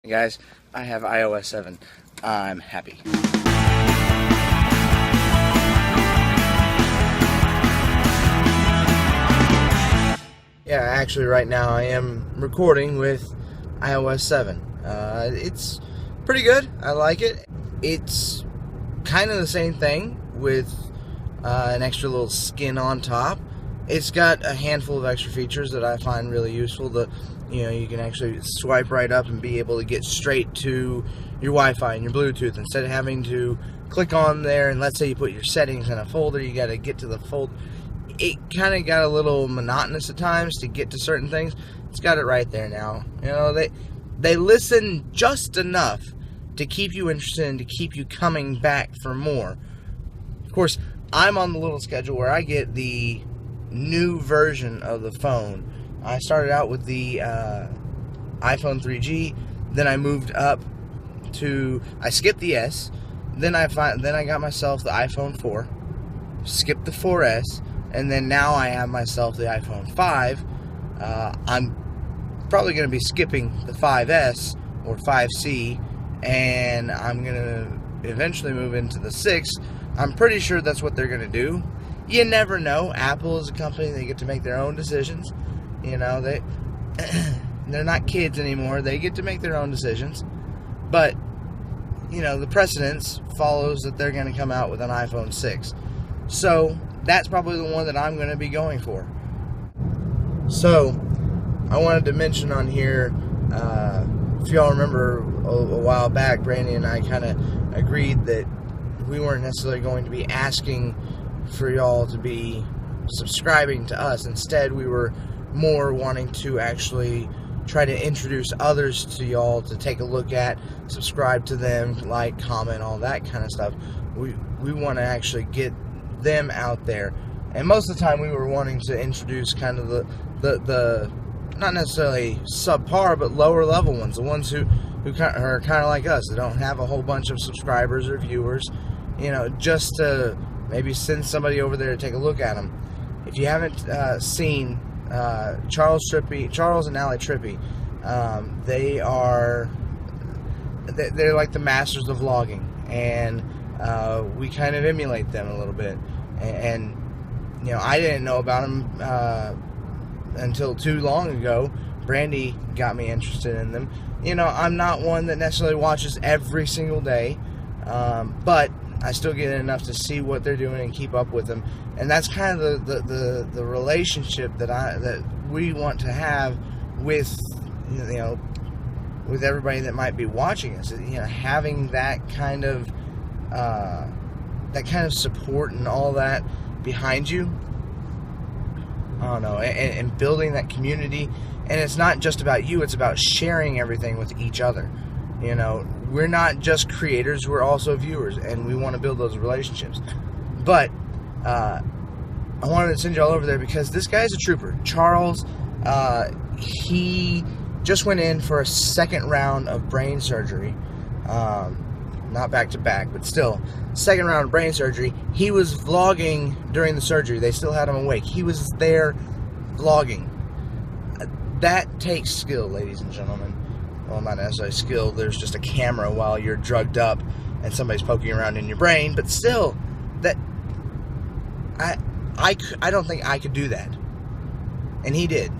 Hey guys, I have iOS 7. I'm happy. Yeah, actually right now I am recording with iOS 7. It's pretty good. I like it. It's kind of the same thing with an extra little skin on top. It's got a handful of extra features that I find really useful. You can actually swipe right up and be able to get straight to your Wi-Fi and your Bluetooth instead of having to click on there and let's say you put your settings in a folder, you got to get to the folder. It kind of got a little monotonous at times to get to certain things. It's got it right there now. You know, they listen just enough to keep you interested and to keep you coming back for more. Of course, I'm on the little schedule where I get the new version of the phone. I started out with the iPhone 3G, then I moved up to, I skipped the S, then I got myself the iPhone 4, skipped the 4S, and then now I have myself the iPhone 5. I'm probably going to be skipping the 5S or 5C, and I'm going to eventually move into the 6. I'm pretty sure that's what they're going to do. You never know. Apple is a company, they get to make their own decisions. You know, they're not kids anymore. They get to make their own decisions. But, you know, the precedence follows that they're going to come out with an iPhone 6. So, that's probably the one that I'm going to be going for. So, I wanted to mention on here, if y'all remember a while back, Brandy and I kind of agreed that we weren't necessarily going to be asking for y'all to be subscribing to us. Instead, we were more wanting to actually try to introduce others to y'all to take a look at, subscribe to them, like, comment, all that kind of stuff. We want to actually get them out there, and most of the time we were wanting to introduce kind of the not necessarily subpar but lower level ones, the ones who are kind of like us, that don't have a whole bunch of subscribers or viewers, you know, just to maybe send somebody over there to take a look at them. If you haven't seen Charles and Allie Trippy, they're like the masters of vlogging, and we kind of emulate them a little bit. And you know, I didn't know about them until too long ago. Brandy got me interested in them. You know, I'm not one that necessarily watches every single day, but I still get enough to see what they're doing and keep up with them. And that's kind of the relationship that we want to have with, you know, with everybody that might be watching us. You know, having that kind of support and all that behind you. I don't know, and building that community. And it's not just about you, it's about sharing everything with each other. You know, we're not just creators, we're also viewers, and we want to build those relationships. But I wanted to send y'all over there because this guy's a trooper. Charles, he just went in for a second round of brain surgery. Not back to back, but still, second round of brain surgery. He was vlogging during the surgery. They still had him awake. He was there vlogging. That takes skill, ladies and gentlemen. Well, not necessarily skill. There's just a camera while you're drugged up and somebody's poking around in your brain. But still, that I don't think I could do that. And he did.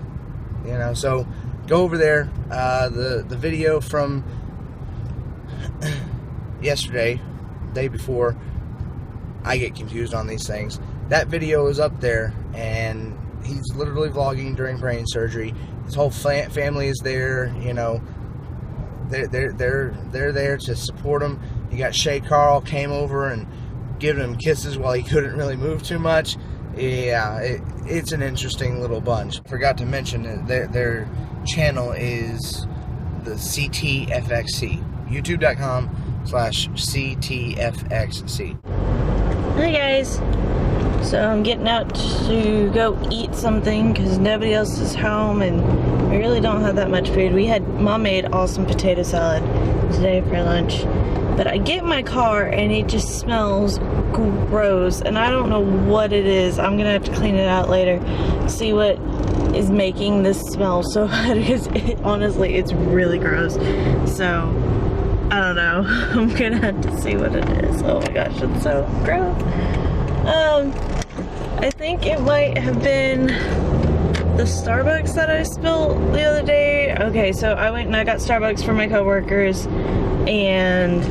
You know, so go over there. The video from yesterday, day before, I get confused on these things. That video is up there, and he's literally vlogging during brain surgery. His whole family is there. You know, they're there to support him. You got Shay Carl came over and giving him kisses while he couldn't really move too much. Yeah, it's an interesting little bunch. Forgot to mention that their channel is the CTFXC. YouTube.com/CTFXC. Hi guys. So I'm getting out to go eat something because nobody else is home and we really don't have that much food. Mom made awesome potato salad today for lunch. But I get in my car and it just smells gross and I don't know what it is. I'm gonna have to clean it out later, see what is making this smell so bad because honestly, it's really gross. So, I don't know. I'm gonna have to see what it is. Oh my gosh, it's so gross. I think it might have been the Starbucks that I spilled the other day. Okay, so I went and I got Starbucks for my coworkers, and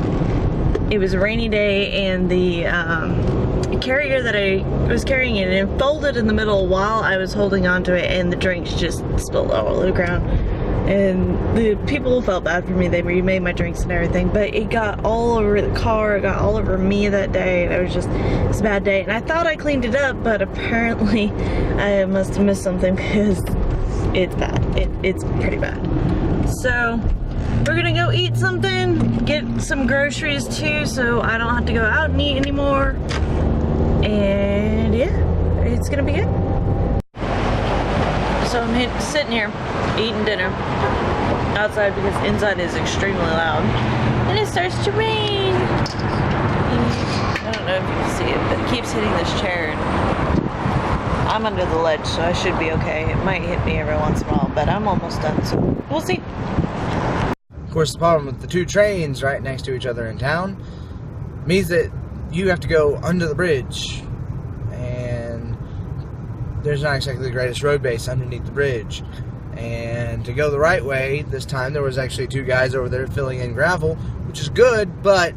it was a rainy day, and the carrier that I was carrying it folded in the middle while I was holding onto it, and the drinks just spilled all over the ground. And the people felt bad for me. They remade my drinks and everything, but it got all over the car. It got all over me that day. And it was just, it's a bad day. And I thought I cleaned it up, but apparently I must have missed something because it's bad. It's pretty bad. So we're gonna go eat something, get some groceries too, so I don't have to go out and eat anymore. And yeah, it's gonna be good. So I'm sitting here eating dinner outside because inside is extremely loud, and it starts to rain. I don't know if you can see it, but it keeps hitting this chair, and I'm under the ledge, so I should be okay. It might hit me every once in a while, but I'm almost done, so we'll see. Of course, the problem with the two trains right next to each other in town means that you have to go under the bridge, and there's not exactly the greatest road base underneath the bridge. And to go the right way, this time there was actually two guys over there filling in gravel, which is good, but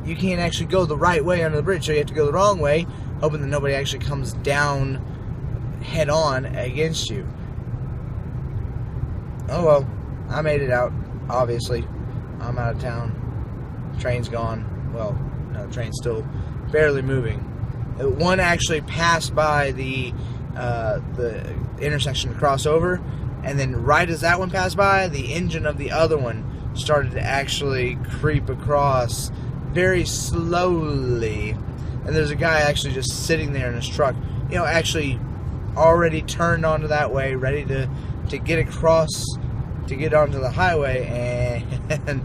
you can't actually go the right way under the bridge, so you have to go the wrong way, hoping that nobody actually comes down head on against you. Oh well, I made it out, obviously. I'm out of town. Train's gone. Well, no, the train's still barely moving. One actually passed by the intersection to cross over, and then right as that one passed by, the engine of the other one started to actually creep across very slowly. And there's a guy actually just sitting there in his truck, you know, actually already turned onto that way, ready to get across, to get onto the highway, and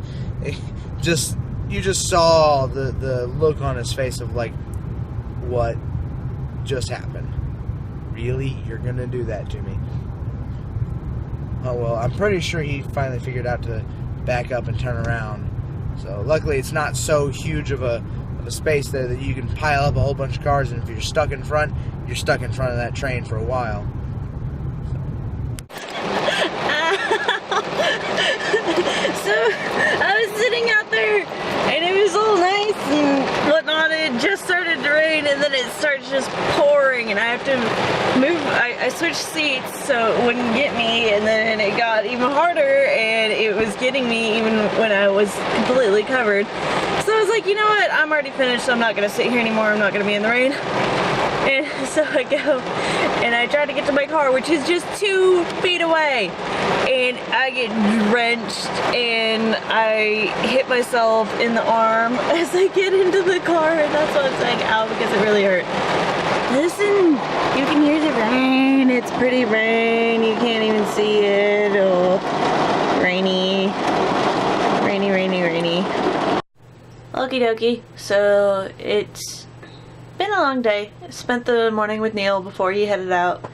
you just saw the look on his face of like, what just happened? Really? You're gonna do that to me? Oh well, I'm pretty sure he finally figured out to back up and turn around. So luckily it's not so huge of a space there that you can pile up a whole bunch of cars, and if you're stuck in front, you're stuck in front of that train for a while. So I was sitting out there, and it was all nice and whatnot. It just started to rain, and then it starts just pouring, and I have to move. I switched seats so it wouldn't get me, and then it got even harder, and it was getting me even when I was completely covered. So I was like, you know what? I'm already finished, so I'm not gonna sit here anymore. I'm not gonna be in the rain. And so I go, and I try to get to my car, which is just 2 feet away, and I get drenched, and I hit myself in the arm as I get into the car, and that's why I'm saying ow, because it really hurt. Listen, you can hear the rain. It's pretty rain. You can't even see it. Oh, rainy. Rainy, rainy, rainy. Okie dokie. So it's been a long day. I spent the morning with Neil before he headed out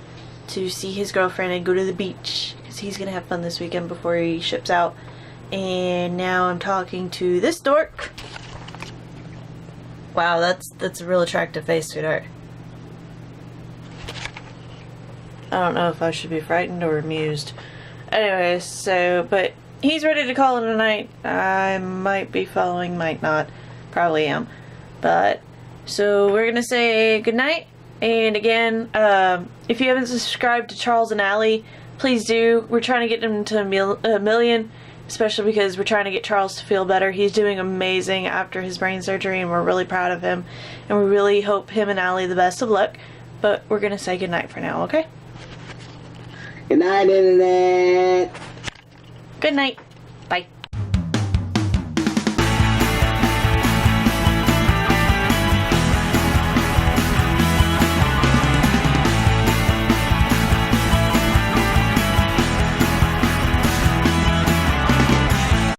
to see his girlfriend and go to the beach, because he's gonna have fun this weekend before he ships out. And now I'm talking to this dork. Wow, that's a real attractive face, sweetheart. I don't know if I should be frightened or amused. Anyways, so, but he's ready to call it a night. I might be following, might not. Probably am. But, so we're gonna say goodnight. And again, if you haven't subscribed to Charles and Allie, please do. We're trying to get them to a million, especially because we're trying to get Charles to feel better. He's doing amazing after his brain surgery, and we're really proud of him. And we really hope him and Allie the best of luck. But we're gonna say goodnight for now, okay? Good night, Internet. Good night.